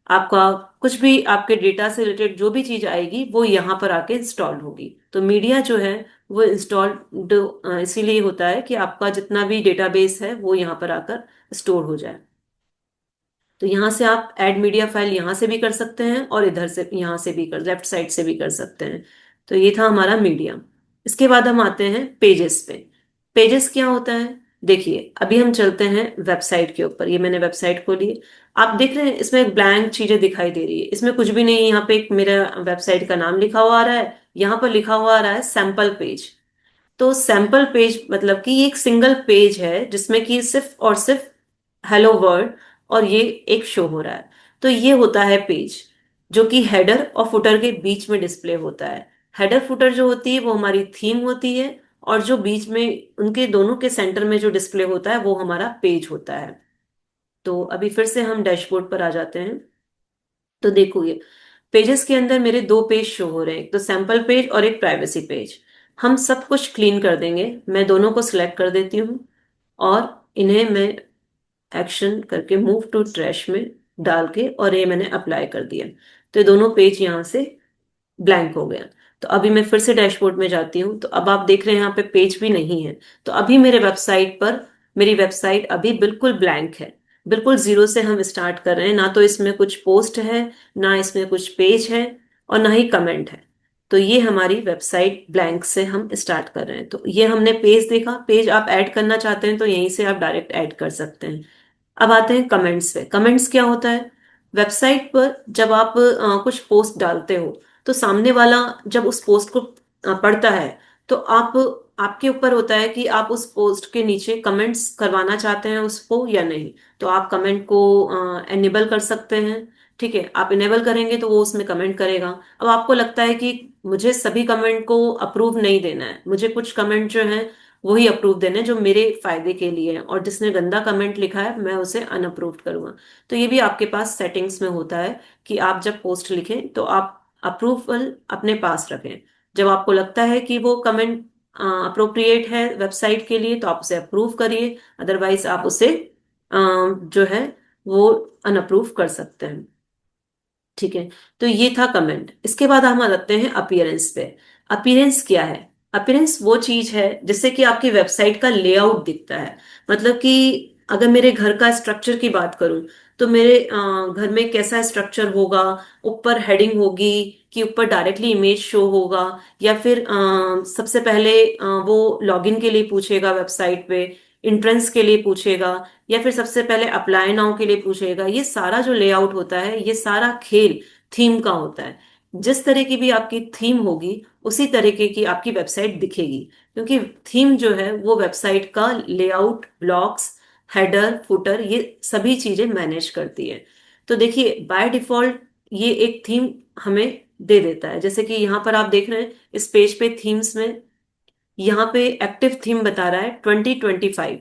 [SPEAKER 1] आपका, कुछ भी आपके डेटा से रिलेटेड जो भी चीज आएगी वो यहाँ पर आके इंस्टॉल होगी। तो मीडिया जो है वो इंस्टॉल्ड इसीलिए होता है कि आपका जितना भी डेटाबेस है वो यहाँ पर आकर स्टोर हो जाए। तो यहाँ से आप ऐड मीडिया फाइल यहाँ से भी कर सकते हैं और इधर से यहाँ से भी कर लेफ्ट साइड से भी कर सकते हैं। तो ये था हमारा मीडिया। इसके बाद हम आते हैं पेजेस पे। पेजेस क्या होता है? देखिए अभी हम चलते हैं वेबसाइट के ऊपर। ये मैंने वेबसाइट खोली। आप देख रहे हैं इसमें एक ब्लैंक चीजें दिखाई दे रही है, इसमें कुछ भी नहीं है। यहाँ पे एक मेरा वेबसाइट का नाम लिखा हुआ आ रहा है, यहाँ पर लिखा हुआ आ रहा है सैंपल पेज। तो सैंपल पेज मतलब कि ये एक सिंगल पेज है जिसमें कि सिर्फ और सिर्फ हेलो वर्ल्ड और ये एक शो हो रहा है। तो ये होता है पेज, जो कि हेडर और फुटर के बीच में डिस्प्ले होता है। हेडर फुटर जो होती है वो हमारी थीम होती है, और जो बीच में उनके दोनों के सेंटर में जो डिस्प्ले होता है वो हमारा पेज होता है। तो अभी फिर से हम डैशबोर्ड पर आ जाते हैं। तो देखो ये पेजेस के अंदर मेरे दो पेज शो हो रहे हैं, एक तो सैंपल पेज और एक प्राइवेसी पेज। हम सब कुछ क्लीन कर देंगे। मैं दोनों को सिलेक्ट कर देती हूँ और इन्हें मैं एक्शन करके मूव टू ट्रैश में डाल के, और ये मैंने अप्लाई कर दिया। तो ये दोनों पेज यहाँ से ब्लैंक हो गया। तो अभी मैं फिर से डैशबोर्ड में जाती हूँ, तो अब आप देख रहे हैं यहाँ पे पेज भी नहीं है। तो अभी मेरे वेबसाइट पर मेरी वेबसाइट अभी बिल्कुल ब्लैंक है। बिल्कुल जीरो से हम स्टार्ट कर रहे हैं, ना तो इसमें कुछ पोस्ट है, ना इसमें कुछ पेज है, और ना ही कमेंट है। तो ये हमारी वेबसाइट ब्लैंक से हम स्टार्ट कर रहे हैं। तो ये हमने पेज देखा। पेज आप ऐड करना चाहते हैं तो यहीं से आप डायरेक्ट ऐड कर सकते हैं। अब आते हैं कमेंट्स पे। कमेंट्स क्या होता है? वेबसाइट पर जब आप कुछ पोस्ट डालते हो, तो सामने वाला जब उस पोस्ट को पढ़ता है, तो आपके ऊपर होता है कि आप उस पोस्ट के नीचे कमेंट्स करवाना चाहते हैं उसको या नहीं। तो आप कमेंट को एनेबल कर सकते हैं। ठीक है, आप इनेबल करेंगे तो वो उसमें कमेंट करेगा। अब आपको लगता है कि मुझे सभी कमेंट को अप्रूव नहीं देना है, मुझे कुछ कमेंट जो है वही अप्रूव देने जो मेरे फायदे के लिए है, और जिसने गंदा कमेंट लिखा है मैं उसे अनअप्रूव्ड करूंगा। तो ये भी आपके पास सेटिंग्स में होता है कि आप जब पोस्ट लिखें तो आप अप्रूवल अपने पास रखें। जब आपको लगता है कि वो कमेंट अप्रोप्रिएट है वेबसाइट के लिए तो आप उसे अप्रूव करिए, अदरवाइज आप उसे जो है वो अनअप्रूव कर सकते हैं। ठीक है, तो ये था कमेंट। इसके बाद हम आ जाते हैं अपीयरेंस पे। अपीयरेंस क्या है? अपीयरेंस वो चीज है जिससे कि आपकी वेबसाइट का लेआउट दिखता है। मतलब कि अगर मेरे घर का स्ट्रक्चर की बात करूं, तो मेरे घर में कैसा स्ट्रक्चर होगा। ऊपर हेडिंग होगी कि ऊपर डायरेक्टली इमेज शो होगा, या फिर सबसे पहले वो लॉगिन के लिए पूछेगा वेबसाइट पे, इंट्रेंस के लिए पूछेगा, या फिर सबसे पहले अप्लाई नाउ के लिए पूछेगा। ये सारा जो लेआउट होता है ये सारा खेल थीम का होता है। जिस तरह की भी आपकी थीम होगी उसी तरीके की आपकी वेबसाइट दिखेगी, क्योंकि थीम जो है वो वेबसाइट का लेआउट, ब्लॉक्स, हेडर, फुटर, ये सभी चीजें मैनेज करती है। तो देखिए बाय डिफॉल्ट ये एक थीम हमें दे देता है। जैसे कि यहाँ पर आप देख रहे हैं इस पेज पे थीम्स में, यहाँ पे एक्टिव थीम बता रहा है 2025।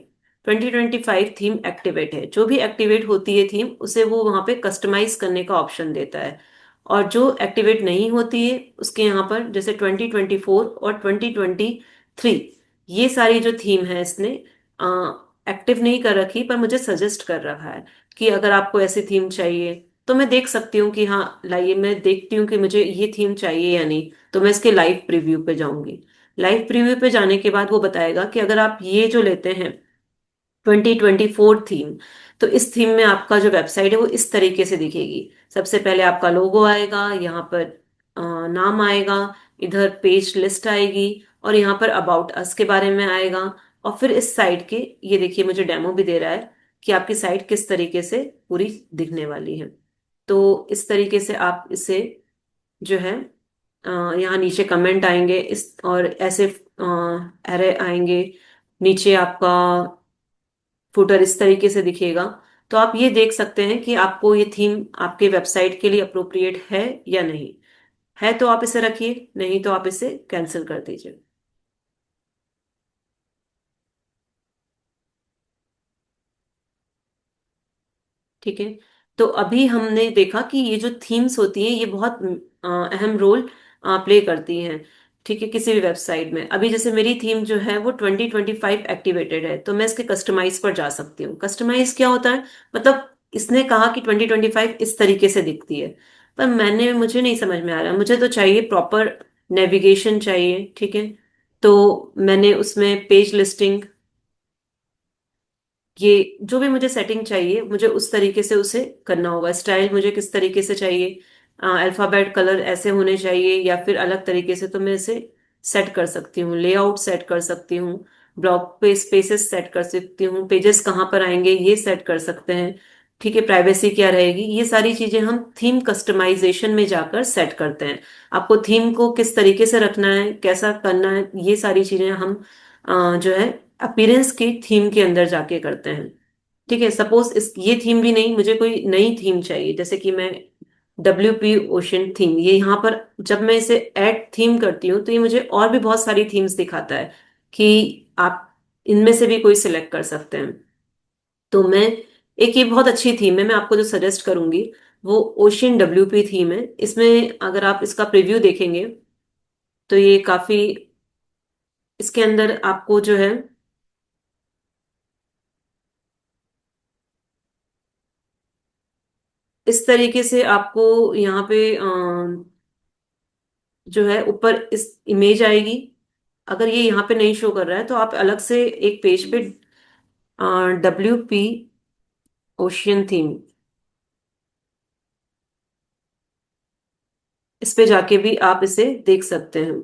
[SPEAKER 1] 2025 थीम एक्टिवेट है। जो भी एक्टिवेट होती है थीम उसे वो वहां पे कस्टमाइज करने का ऑप्शन देता है, और जो एक्टिवेट नहीं होती है उसके यहाँ पर जैसे 2024 और 2023, ये सारी जो थीम है इसने एक्टिव नहीं कर रखी, पर मुझे सजेस्ट कर रखा है कि अगर आपको ऐसी थीम चाहिए तो मैं देख सकती हूँ कि हाँ लाइए, मैं देखती हूँ कि मुझे ये थीम चाहिए या नहीं। तो मैं इसके लाइव प्रीव्यू पे जाऊंगी। लाइव प्रीव्यू पे जाने के बाद वो बताएगा कि अगर आप ये जो लेते हैं 2024 थीम, तो इस थीम में आपका जो वेबसाइट है वो इस तरीके से दिखेगी। सबसे पहले आपका लोगो आएगा, यहाँ पर नाम आएगा, इधर पेज लिस्ट आएगी, और यहाँ पर अबाउट अस के बारे में आएगा। और फिर इस साइट के, ये देखिए मुझे डेमो भी दे रहा है कि आपकी साइट किस तरीके से पूरी दिखने वाली है। तो इस तरीके से आप इसे जो है यहाँ नीचे कमेंट आएंगे इस, और ऐसे एरे आएंगे। नीचे आपका फुटर इस तरीके से दिखेगा। तो आप ये देख सकते हैं कि आपको ये थीम आपके वेबसाइट के लिए अप्रोप्रिएट है या नहीं। है तो आप इसे रखिए, नहीं तो आप इसे कैंसिल कर दीजिए। ठीक है, तो अभी हमने देखा कि ये जो थीम्स होती हैं ये बहुत अहम रोल प्ले करती हैं। ठीक है, किसी भी वेबसाइट में। अभी जैसे मेरी थीम जो है वो 2025 एक्टिवेटेड है, तो मैं इसके कस्टमाइज पर जा सकती हूँ। कस्टमाइज क्या होता है? मतलब इसने कहा कि 2025 इस तरीके से दिखती है। पर मुझे नहीं समझ में आ रहा, मुझे तो चाहिए प्रॉपर नेविगेशन चाहिए, ठीक है। तो मैंने उसमें पेज लिस्टिंग, ये जो भी मुझे सेटिंग चाहिए मुझे उस तरीके से उसे करना होगा। स्टाइल मुझे किस तरीके से चाहिए, अल्फाबेट कलर ऐसे होने चाहिए या फिर अलग तरीके से, तो मैं इसे सेट कर सकती हूँ। लेआउट सेट कर सकती हूँ, ब्लॉक पे स्पेसेस सेट कर सकती हूँ, पेजेस कहाँ पर आएंगे ये सेट कर सकते हैं, ठीक है। प्राइवेसी क्या रहेगी, ये सारी चीजें हम थीम कस्टमाइजेशन में जाकर सेट करते हैं। आपको थीम को किस तरीके से रखना है, कैसा करना है, ये सारी चीजें हम जो है अपीयरेंस की थीम के अंदर जाके करते हैं, ठीक है। सपोज इस ये थीम भी नहीं, मुझे कोई नई थीम चाहिए, जैसे कि मैं WP ओशन थीम, ये यहाँ पर जब मैं इसे ऐड थीम करती हूँ तो ये मुझे और भी बहुत सारी थीम्स दिखाता है कि आप इनमें से भी कोई सिलेक्ट कर सकते हैं। तो मैं, एक ये बहुत अच्छी थीम है, मैं आपको जो सजेस्ट करूंगी वो ओशियन WP थीम है। इसमें अगर आप इसका प्रीव्यू देखेंगे तो ये काफी, इसके अंदर आपको जो है इस तरीके से आपको यहाँ पे जो है ऊपर इस इमेज आएगी। अगर ये यहाँ पे नहीं शो कर रहा है तो आप अलग से एक पेज पे WP ओशियन थीम, इस पे जाके भी आप इसे देख सकते हैं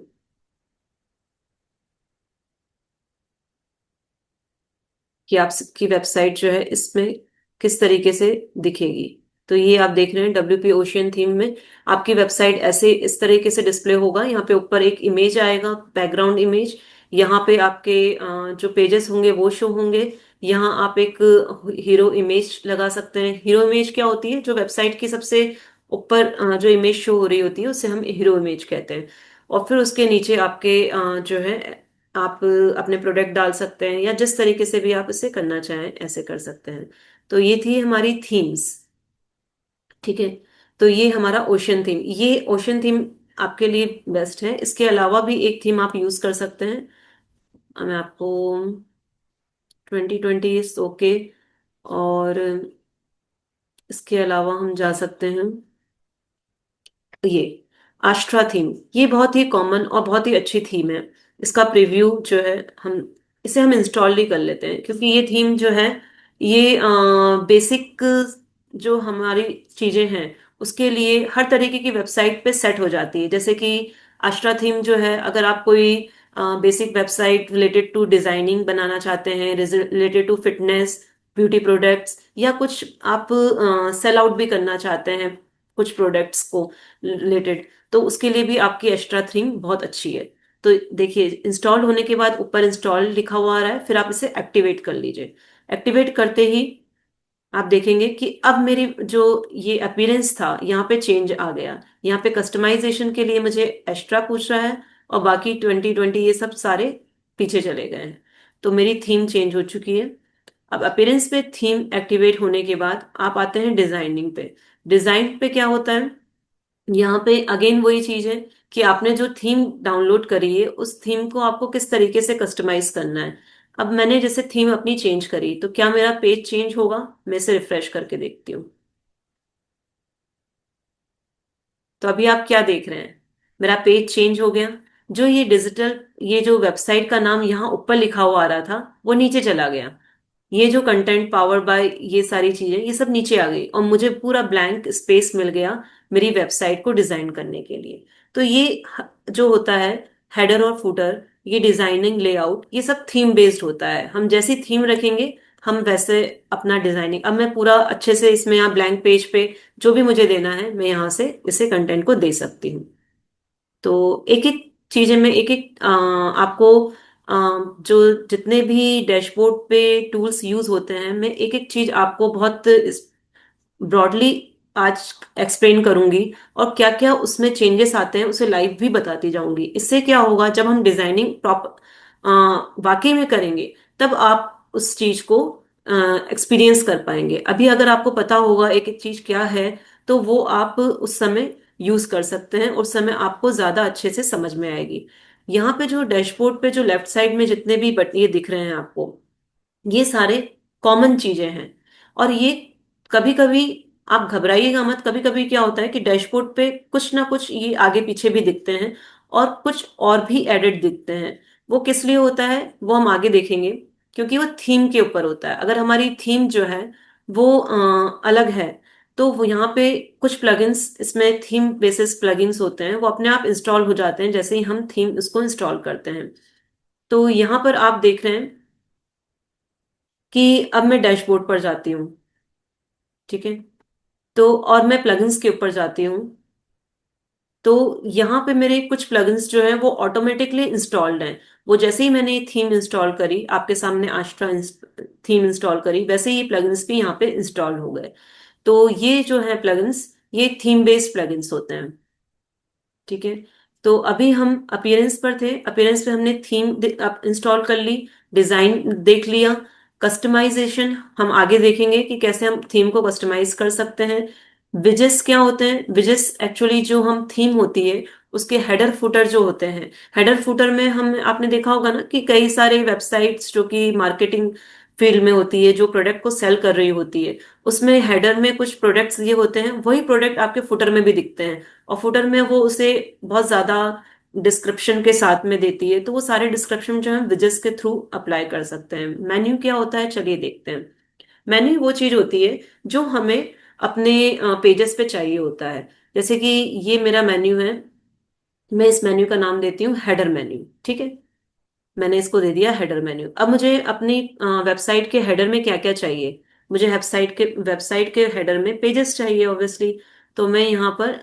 [SPEAKER 1] कि आपकी वेबसाइट जो है इसमें किस तरीके से दिखेगी। तो ये आप देख रहे हैं WP ओशियन थीम में आपकी वेबसाइट ऐसे इस तरीके से डिस्प्ले होगा। यहाँ पे ऊपर एक इमेज आएगा, बैकग्राउंड इमेज। यहाँ पे आपके जो पेजेस होंगे वो शो होंगे। यहाँ आप एक हीरो इमेज लगा सकते हैं। हीरो इमेज क्या होती है, जो वेबसाइट की सबसे ऊपर जो इमेज शो हो रही होती है उसे हम हीरो इमेज कहते हैं। और फिर उसके नीचे आपके जो है आप अपने प्रोडक्ट डाल सकते हैं, या जिस तरीके से भी आप इसे करना चाहें ऐसे कर सकते हैं। तो ये थी हमारी थीम्स, ठीक है। तो ये हमारा ओशन थीम, ये ओशन थीम आपके लिए बेस्ट है। इसके अलावा भी एक थीम आप यूज कर सकते हैं। मैं आपको 2020 इज ओके, और इसके अलावा हम जा सकते हैं ये आष्ट्रा थीम। ये बहुत ही कॉमन और बहुत ही अच्छी थीम है। इसका प्रीव्यू जो है हम इसे हम इंस्टॉल ही कर लेते हैं, क्योंकि ये थीम जो है ये बेसिक जो हमारी चीजें हैं उसके लिए हर तरीके की वेबसाइट पे सेट हो जाती है। जैसे कि आष्ट्रा थीम जो है, अगर आप कोई basic website related to designing बनाना चाहते हैं, related to fitness, beauty products, या कुछ आप सेल आउट भी करना चाहते हैं कुछ प्रोडक्ट्स को रिलेटेड, तो उसके लिए भी आपकी एक्स्ट्रा थीम बहुत अच्छी है। तो देखिए, इंस्टॉल होने के बाद ऊपर इंस्टॉल लिखा हुआ आ रहा है, फिर आप इसे एक्टिवेट कर लीजिए। एक्टिवेट करते ही आप देखेंगे कि अब मेरी जो ये अपीयरेंस था यहाँ पे चेंज आ गया। यहाँ पे कस्टमाइजेशन के लिए मुझे एक्स्ट्रा पूछ रहा है, और बाकी 2020 ये सब सारे पीछे चले गए हैं। तो मेरी थीम चेंज हो चुकी है। अब अपीयरेंस पे थीम एक्टिवेट होने के बाद आप आते हैं डिजाइनिंग पे। डिजाइन पे क्या होता है, यहाँ पे अगेन वही चीज है कि आपने जो थीम डाउनलोड करी है उस थीम को आपको किस तरीके से कस्टमाइज करना है। अब मैंने जैसे थीम अपनी चेंज करी, तो क्या मेरा पेज चेंज होगा? मैं इसे रिफ्रेश करके देखती हूँ। तो अभी आप क्या देख रहे हैं, मेरा पेज चेंज हो गया। जो ये डिजिटल, ये जो वेबसाइट का नाम यहाँ ऊपर लिखा हुआ आ रहा था वो नीचे चला गया। ये जो कंटेंट पावर बाय, ये सारी चीजें ये सब नीचे आ गई, और मुझे पूरा ब्लैंक स्पेस मिल गया मेरी वेबसाइट को डिजाइन करने के लिए। तो ये जो होता है हेडर और फुटर, ये डिजाइनिंग लेआउट, ये सब थीम बेस्ड होता है। हम जैसी थीम रखेंगे हम वैसे अपना डिजाइनिंग, अब मैं पूरा अच्छे से इसमें यहाँ ब्लैंक पेज पे जो भी मुझे देना है मैं यहाँ से इसे कंटेंट को दे सकती हूँ। तो एक एक चीजें में एक एक आपको जो जितने भी डैशबोर्ड पे टूल्स यूज होते हैं, मैं एक एक चीज आपको बहुत ब्रॉडली आज एक्सप्लेन करूंगी, और क्या क्या उसमें चेंजेस आते हैं उसे लाइव भी बताती जाऊंगी। इससे क्या होगा, जब हम डिजाइनिंग प्रॉपर वाकई में करेंगे तब आप उस चीज को एक्सपीरियंस कर पाएंगे। अभी अगर आपको पता होगा एक एक चीज क्या है, तो वो आप उस समय यूज कर सकते हैं, उस समय आपको ज्यादा अच्छे से समझ में आएगी। यहाँ पे जो डैशबोर्ड पे जो लेफ्ट साइड में जितने भी बट ये दिख रहे हैं आपको, ये सारे कॉमन चीजें हैं। और ये कभी कभी आप घबराइएगा मत। कभी कभी क्या होता है कि डैशबोर्ड पे कुछ ना कुछ ये आगे पीछे भी दिखते हैं और कुछ और भी एडिट दिखते हैं। वो किस लिए होता है वो हम आगे देखेंगे, क्योंकि वो थीम के ऊपर होता है। अगर हमारी थीम जो है वो अलग है, तो वो यहाँ पे कुछ प्लगइन्स, इसमें थीम बेसिस प्लगइन्स होते हैं, वो अपने आप इंस्टॉल हो जाते हैं जैसे ही हम थीम उसको इंस्टॉल करते हैं। तो यहाँ पर आप देख रहे हैं कि अब मैं डैशबोर्ड पर जाती हूँ। ठीक है, तो और मैं प्लगइन्स के ऊपर जाती हूँ। तो यहाँ पे मेरे कुछ प्लगइन्स जो हैं वो ऑटोमेटिकली इंस्टॉल्ड हैं। वो जैसे ही मैंने थीम इंस्टॉल करी, आपके सामने आस्ट्रा थीम इंस्टॉल करी, वैसे ही प्लगइन्स भी यहाँ पे इंस्टॉल हो गए। तो ये जो है प्लगइन्स, ये थीम बेस्ड प्लगइन्स होते हैं। ठीक है, तो अभी हम अपीयरेंस पर थे। अपीयरेंस पे हमने थीम इंस्टॉल कर ली, डिजाइन देख लिया। कस्टमाइजेशन हम आगे देखेंगे कि कैसे हम थीम को कस्टमाइज कर सकते हैं। विजेस क्या होते हैं? विजेस एक्चुअली जो हम थीम होती है उसके हेडर फुटर जो होते हैं, हेडर फुटर में हम आपने देखा होगा ना कि कई सारे वेबसाइट्स जो कि मार्केटिंग फील्ड में होती है, जो प्रोडक्ट को सेल कर रही होती है, उसमें हेडर में कुछ प्रोडक्ट्स ये होते हैं, वही प्रोडक्ट आपके फुटर में भी दिखते हैं। और फुटर में वो उसे बहुत ज्यादा डिस्क्रिप्शन के साथ में देती है, तो वो सारे डिस्क्रिप्शन जो है विजेस के थ्रू अप्लाई कर सकते हैं। मेन्यू क्या होता है, चलिए देखते हैं। मेन्यू वो चीज होती है जो हमें अपने पेजेस पे चाहिए होता है। जैसे कि ये मेरा मेन्यू है, मैं इस मेन्यू का नाम देती हूँ हेडर मेन्यू। ठीक है, मैंने इसको दे दिया हेडर मेन्यू। अब मुझे अपनी वेबसाइट के हेडर में क्या क्या चाहिए? मुझे वेबसाइट के हेडर में पेजेस चाहिए ऑब्वियसली। तो मैं यहाँ पर,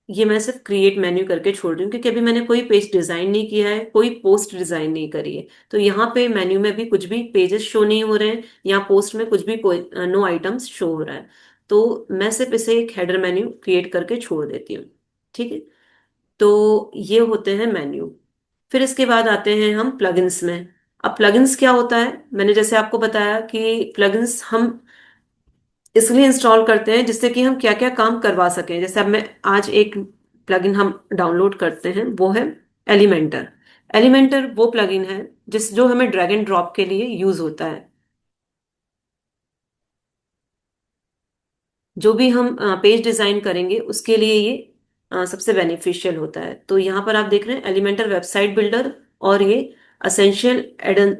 [SPEAKER 1] ये मैं सिर्फ क्रिएट मेन्यू करके छोड़ रही हूँ क्योंकि अभी मैंने कोई पेज डिजाइन नहीं किया है, कोई पोस्ट डिजाइन नहीं करी है। तो यहाँ पे मेन्यू में भी कुछ भी पेजेस शो नहीं हो रहे हैं, यहाँ पोस्ट में कुछ भी कोई नो आइटम्स शो हो रहा है। तो मैं सिर्फ इसे एक हेडर मेन्यू क्रिएट करके छोड़ देती हूँ। ठीक है, तो ये होते हैं मेन्यू। फिर इसके बाद आते हैं हम प्लगइन्स में। अब प्लगइन्स क्या होता है? मैंने जैसे आपको बताया कि प्लगइन्स हम इसलिए इंस्टॉल करते हैं जिससे कि हम क्या क्या काम करवा सकें। जैसे अब मैं आज एक प्लगइन हम डाउनलोड करते हैं, वो है एलिमेंटर। एलिमेंटर वो प्लगइन है जो हमें ड्रैग एंड ड्रॉप के लिए यूज होता है। जो भी हम पेज डिजाइन करेंगे उसके लिए ये सबसे बेनिफिशियल होता है। तो यहाँ पर आप देख रहे हैं एलिमेंटर वेबसाइट बिल्डर, और ये असेंशियल एडन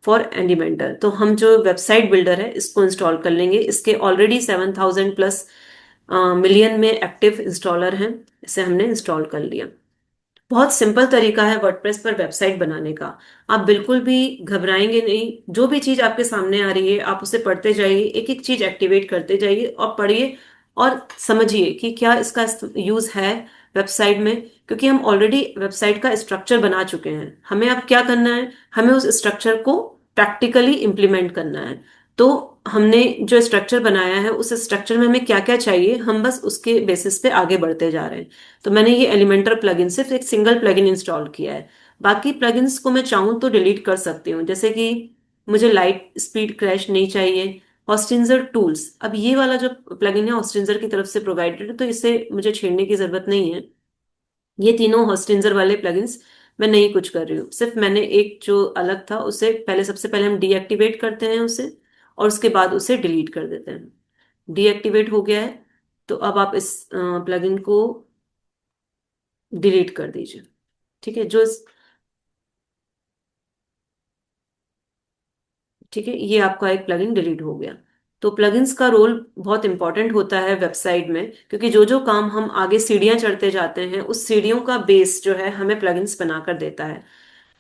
[SPEAKER 1] फॉर एलिमेंटर। तो हम जो वेबसाइट बिल्डर है इसको इंस्टॉल कर लेंगे। इसके ऑलरेडी 7,000+ मिलियन में एक्टिव इंस्टॉलर हैं, इसे हमने इंस्टॉल कर लिया। बहुत सिंपल तरीका है वर्डप्रेस पर वेबसाइट बनाने का। आप बिल्कुल भी घबराएंगे नहीं। जो भी चीज आपके सामने आ रही है आप उसे पढ़ते जाइए, एक एक चीज एक्टिवेट करते जाइए और पढ़िए और समझिए कि क्या इसका यूज है वेबसाइट में। क्योंकि हम ऑलरेडी वेबसाइट का स्ट्रक्चर बना चुके हैं, हमें अब क्या करना है, हमें उस स्ट्रक्चर को प्रैक्टिकली इम्प्लीमेंट करना है। तो हमने जो स्ट्रक्चर बनाया है उस स्ट्रक्चर में हमें क्या क्या चाहिए, हम बस उसके बेसिस पे आगे बढ़ते जा रहे हैं। तो मैंने ये एलिमेंटर प्लगइन सिर्फ एक सिंगल प्लगइन इंस्टॉल किया है। बाकी प्लगइन्स को मैं चाहूँ तो डिलीट कर सकती हूँ। जैसे कि मुझे लाइट स्पीड क्रैश नहीं चाहिए। हॉस्टिंजर टूल्स, अब ये वाला जो प्लगइन है हॉस्टिंजर की तरफ से प्रोवाइडेड है, तो इसे मुझे छेड़ने की जरूरत नहीं है। ये तीनों हॉस्टिंजर वाले प्लगइन्स मैं नहीं कुछ कर रही हूँ। सिर्फ मैंने एक जो अलग था उसे पहले, सबसे पहले हम डीएक्टिवेट करते हैं उसे, और उसके बाद उसे डिलीट कर देते हैं। डीएक्टिवेट हो गया है, तो अब आप इस प्लगइन को डिलीट कर दीजिए। ठीक है, ठीक है, ये आपका एक प्लगइन डिलीट हो गया। तो प्लगइन्स का रोल बहुत इंपॉर्टेंट होता है वेबसाइट में, क्योंकि जो जो काम हम आगे सीढ़ियां चढ़ते जाते हैं उस सीढ़ियों का बेस जो है हमें प्लगइन्स बनाकर देता है।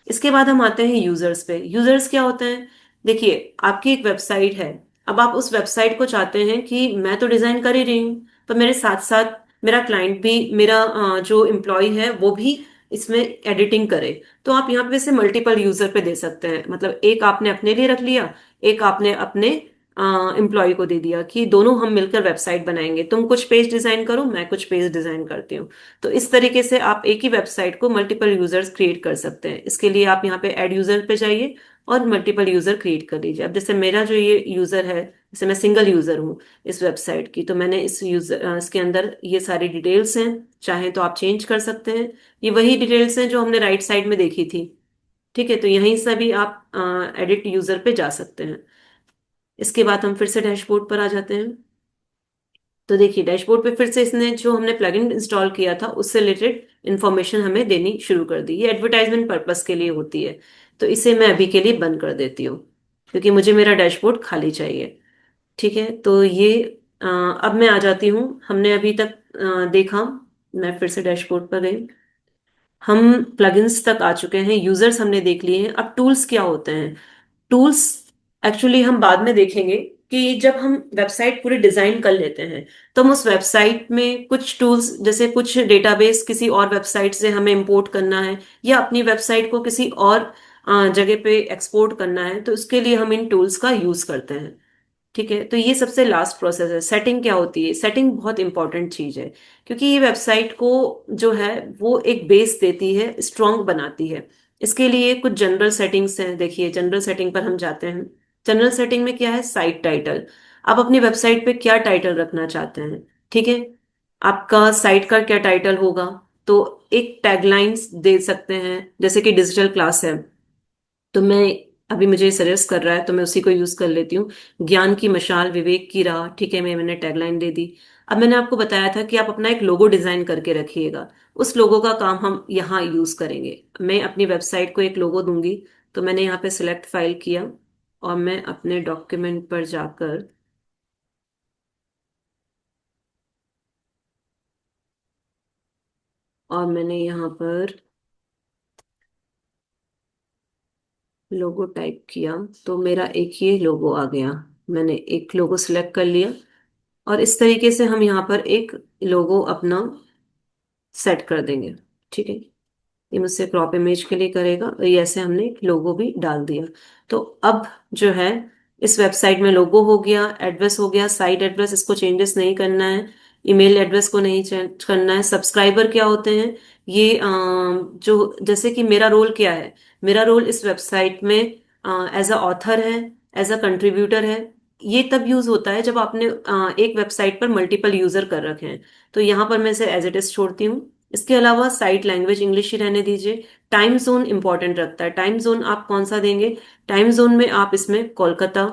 [SPEAKER 1] इसके बाद हम आते हैं यूजर्स पे। यूजर्स क्या होते हैं? देखिए, आपकी एक वेबसाइट है। अब आप उस वेबसाइट को चाहते हैं कि मैं तो डिजाइन कर ही रही हूँ, पर मेरे साथ साथ मेरा क्लाइंट भी, मेरा जो एम्प्लॉय है वो भी इसमें एडिटिंग करे। तो आप यहाँ पे से मल्टीपल यूजर पे दे सकते हैं। मतलब एक आपने अपने लिए रख लिया, एक आपने अपने एम्प्लॉय को दे दिया कि दोनों हम मिलकर वेबसाइट बनाएंगे, तुम कुछ पेज डिजाइन करो, मैं कुछ पेज डिजाइन करती हूँ। तो इस तरीके से आप एक ही वेबसाइट को मल्टीपल यूजर्स क्रिएट कर सकते हैं। इसके लिए आप यहाँ पे ऐड यूजर पे जाइए और मल्टीपल यूजर क्रिएट कर लीजिए। अब जैसे मेरा जो ये यूजर है, जैसे मैं सिंगल यूजर हूँ इस वेबसाइट की, तो मैंने इस यूजर इसके अंदर ये सारी डिटेल्स हैं, चाहे तो आप चेंज कर सकते हैं। ये वही डिटेल्स हैं जो हमने राइट साइड में देखी थी। ठीक है, तो यहीं से भी आप एडिट यूजर पे जा सकते हैं। इसके बाद हम फिर से डैशबोर्ड पर आ जाते हैं। तो देखिए डैशबोर्ड पे फिर से इसने जो हमने प्लगइन इंस्टॉल किया था उससे रिलेटेड इंफॉर्मेशन हमें देनी शुरू कर दी। ये एडवर्टाइजमेंट पर्पस के लिए होती है। तो इसे मैं अभी के लिए बंद कर देती हूँ क्योंकि मुझे मेरा डैशबोर्ड खाली चाहिए। ठीक है, तो ये अब मैं आ जाती हूँ। हमने अभी तक देखा, मैं फिर से डैशबोर्ड पर गई। हम प्लगइन्स तक आ चुके हैं, यूजर्स हमने देख लिए हैं। अब टूल्स क्या होते हैं? टूल्स एक्चुअली हम बाद में देखेंगे कि जब हम वेबसाइट पूरी डिजाइन कर लेते हैं तो हम उस वेबसाइट में कुछ टूल्स, जैसे कुछ डेटाबेस किसी और वेबसाइट से हमें इंपोर्ट करना है या अपनी वेबसाइट को किसी और जगह पे एक्सपोर्ट करना है, तो उसके लिए हम इन टूल्स का यूज करते हैं। ठीक है, तो ये सबसे लास्ट प्रोसेस है। सेटिंग क्या होती है? सेटिंग बहुत इंपॉर्टेंट चीज है क्योंकि ये वेबसाइट को जो है वो एक बेस देती है, स्ट्रांग बनाती है। इसके लिए कुछ जनरल सेटिंग्स हैं। देखिए जनरल सेटिंग पर हम जाते हैं। जनरल सेटिंग में क्या है? Site title. आप अपनी वेबसाइट पे क्या टाइटल रखना चाहते हैं? ठीक है, आपका साइट का क्या टाइटल होगा? तो एक टैगलाइंस दे सकते हैं, जैसे कि डिजिटल क्लास है तो मैं, अभी मुझे सजेस्ट कर रहा है तो मैं उसी को यूज कर लेती हूँ। ज्ञान की मशाल, विवेक की राह। ठीक है, मैंने टैगलाइन दे दी। अब मैंने आपको बताया था कि आप अपना एक लोगो डिजाइन करके रखिएगा। उस लोगो का काम हम यहाँ यूज करेंगे। मैं अपनी वेबसाइट को एक लोगो दूंगी। तो मैंने यहाँ पे सिलेक्ट फाइल किया और मैं अपने डॉक्यूमेंट पर जाकर, और मैंने यहाँ पर लोगो टाइप किया तो मेरा एक ये लोगो आ गया। मैंने एक लोगो सिलेक्ट कर लिया और इस तरीके से हम यहाँ पर एक लोगो अपना सेट कर देंगे। ठीक है, ये मुझसे क्रॉप इमेज के लिए करेगा और ये ऐसे हमने एक लोगो भी डाल दिया। तो अब जो है, इस वेबसाइट में लोगो हो गया, एड्रेस हो गया, साइट एड्रेस, इसको चेंजेस नहीं करना है। ईमेल एड्रेस को नहीं चेंज करना है। सब्सक्राइबर क्या होते हैं? ये जो, जैसे कि मेरा रोल क्या है? मेरा रोल इस वेबसाइट में एज अ ऑथर है, एज अ कंट्रीब्यूटर है। ये तब यूज होता है जब आपने एक वेबसाइट पर मल्टीपल यूजर कर रखे हैं। तो यहाँ पर मैं इसे एज इट इज छोड़ती हूँ। इसके अलावा साइट लैंग्वेज इंग्लिश ही रहने दीजिए। टाइम जोन इंपॉर्टेंट रखता है। टाइम जोन आप कौन सा देंगे? टाइम जोन में आप इसमें कोलकाता,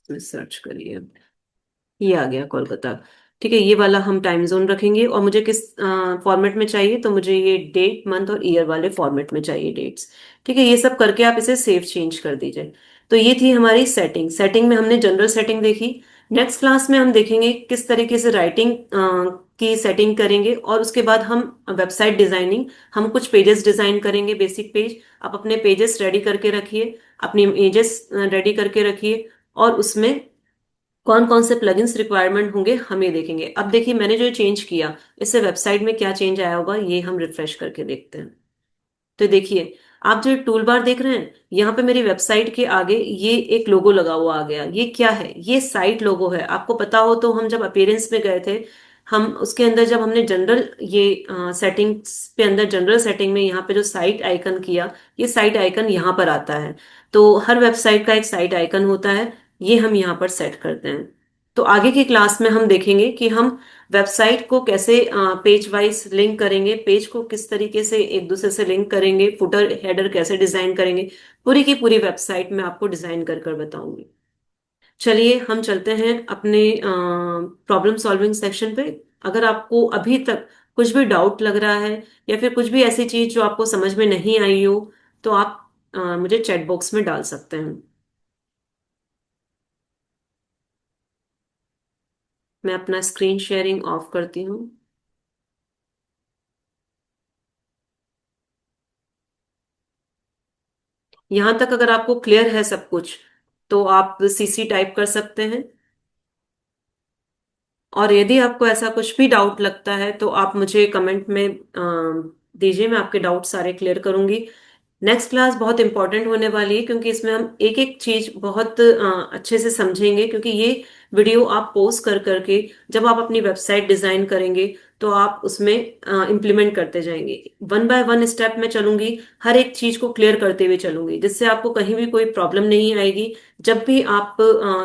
[SPEAKER 1] सर्च करिए, ये आ गया कोलकाता। ठीक है, ये वाला हम टाइम जोन रखेंगे। और मुझे किस फॉर्मेट में चाहिए? तो मुझे ये डेट, मंथ और ईयर वाले फॉर्मेट में चाहिए, डेट्स। ठीक है, ये सब करके आप इसे सेव चेंज कर दीजिए। तो ये थी हमारी सेटिंग। सेटिंग में हमने जनरल सेटिंग देखी। नेक्स्ट क्लास में हम देखेंगे किस तरीके से राइटिंग की सेटिंग करेंगे और उसके बाद हम वेबसाइट डिजाइनिंग, हम कुछ पेजेस डिजाइन करेंगे, बेसिक पेज। आप अपने पेजेस रेडी करके रखिए, अपनी इमेजेस रेडी करके रखिए और उसमें कौन कौन से प्लगइन्स रिक्वायरमेंट होंगे हम ये देखेंगे। अब देखिए मैंने जो चेंज किया, इससे वेबसाइट में क्या चेंज आया होगा ये हम रिफ्रेश करके देखते हैं। तो देखिए, आप जो टूल बार देख रहे हैं, यहाँ पे मेरी वेबसाइट के आगे ये एक लोगो लगा हुआ आ गया। ये क्या है? ये साइट लोगो है। आपको पता हो तो हम जब अपीयरेंस में गए थे, हम उसके अंदर जब हमने जनरल ये सेटिंग्स पे, अंदर जनरल सेटिंग में यहाँ पे जो साइट आइकन किया, ये साइट आइकन यहाँ पर आता है। तो हर वेबसाइट का एक साइट आइकन होता है, ये हम यहाँ पर सेट करते हैं। तो आगे की क्लास में हम देखेंगे कि हम वेबसाइट को कैसे पेज वाइज लिंक करेंगे, पेज को किस तरीके से एक दूसरे से लिंक करेंगे, फुटर हेडर कैसे डिजाइन करेंगे। पूरी की पूरी वेबसाइट में आपको डिजाइन कर कर बताऊंगी। चलिए हम चलते हैं अपने प्रॉब्लम सॉल्विंग सेक्शन पे। अगर आपको अभी तक कुछ भी डाउट लग रहा है या फिर कुछ भी ऐसी चीज जो आपको समझ में नहीं आई हो, तो आप मुझे चैट बॉक्स में डाल सकते हैं। मैं अपना स्क्रीन शेयरिंग ऑफ करती हूँ। यहां तक अगर आपको क्लियर है सब कुछ, तो आप सीसी टाइप कर सकते हैं। और यदि आपको ऐसा कुछ भी डाउट लगता है तो आप मुझे कमेंट में दीजिए, मैं आपके डाउट सारे क्लियर करूंगी। नेक्स्ट क्लास बहुत इंपॉर्टेंट होने वाली है क्योंकि इसमें हम एक एक चीज बहुत अच्छे से समझेंगे, क्योंकि ये वीडियो आप पोस्ट कर करके जब आप अपनी वेबसाइट डिजाइन करेंगे तो आप उसमें इम्प्लीमेंट करते जाएंगे। वन बाय वन स्टेप मैं चलूंगी, हर एक चीज को क्लियर करते हुए चलूंगी, जिससे आपको कहीं भी कोई प्रॉब्लम नहीं आएगी। जब भी आप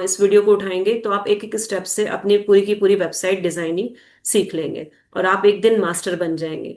[SPEAKER 1] इस वीडियो को उठाएंगे तो आप एक एक स्टेप से अपनी पूरी की पूरी वेबसाइट डिजाइनिंग सीख लेंगे और आप एक दिन मास्टर बन जाएंगे।